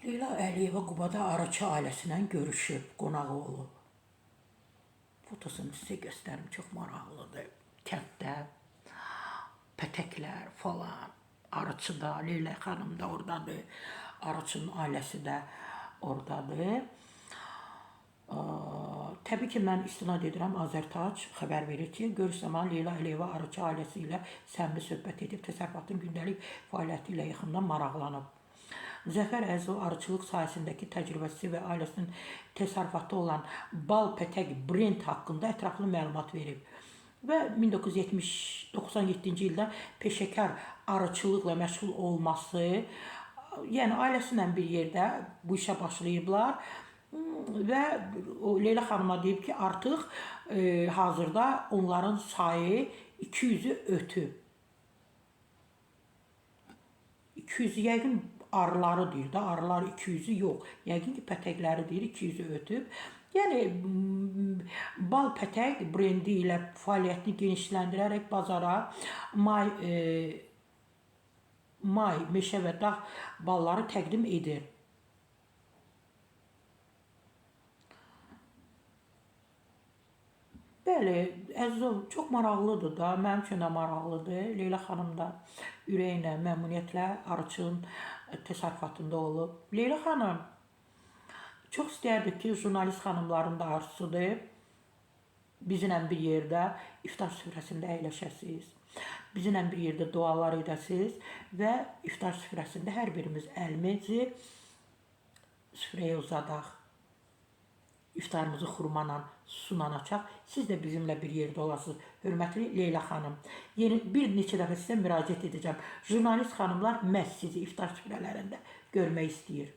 Leyla Əliyeva Qubada Araçı ailəsindən görüşüb, qonağı olub. Fotosunu sizə göstərim, çox maraqlıdır. Kənddə pətəklər falan, Araçıda, Leyla xanım da oradadır, Araçının ailəsi də oradadır. Təbii ki, mən istinad edirəm, Azərtac xəbər verir ki, görüş zamanı Leyla Əliyeva Araçı ailəsi ilə səmimi söhbət edib, təsərrüfatın gündəlik fəaliyyəti ilə yaxından maraqlanıb. Zəfər Əzov arıçılıq sahəsindəki təcrübəsi və ailəsinin təsərrüfatı olan bal pətək brend haqqında ətraflı məlumat verib. Və 1997-ci ildə peşəkar arıçılıqla məşğul olması, yəni ailəsi ilə bir yerdə bu işə başlayıblar və Leyla xanıma deyib ki, artıq hazırda onların sayı 200-ü ötüb. 200-ü yəqin arıları deyir də, arılar 200-ü yox. Yəqin ki, pətəkləri deyir, 200-ü ötüb. Yəni, bal pətək brendi ilə fəaliyyətini genişləndirərək bazara may, meşə və dağ balları təqdim edir. Bəli, Əzizov çox maraqlıdır da, mənim üçün də maraqlıdır. Leyla xanım da ürəklə, məmnuniyyətlə arıçılığın təsərrüfatında olub. Leyla xanım çox istəyərdik ki, jurnalist xanımların da arzusudur. Bizimlə bir yerdə iftar süfrəsində əyləşəsiniz. Bizimlə bir yerdə dualar edəsiniz və iftar süfrəsində hər birimiz əlimizi süfrəyə uzadaq. İftarımızı xurmanla, sunan açaq. Siz də bizimlə bir yerdə olasınız, hörmətli Leyla xanım. Yeni bir neçə dəfə sizə müraciət edəcəm. Jurnalist xanımlar məhz sizi iftar süfrələrində görmək istəyir.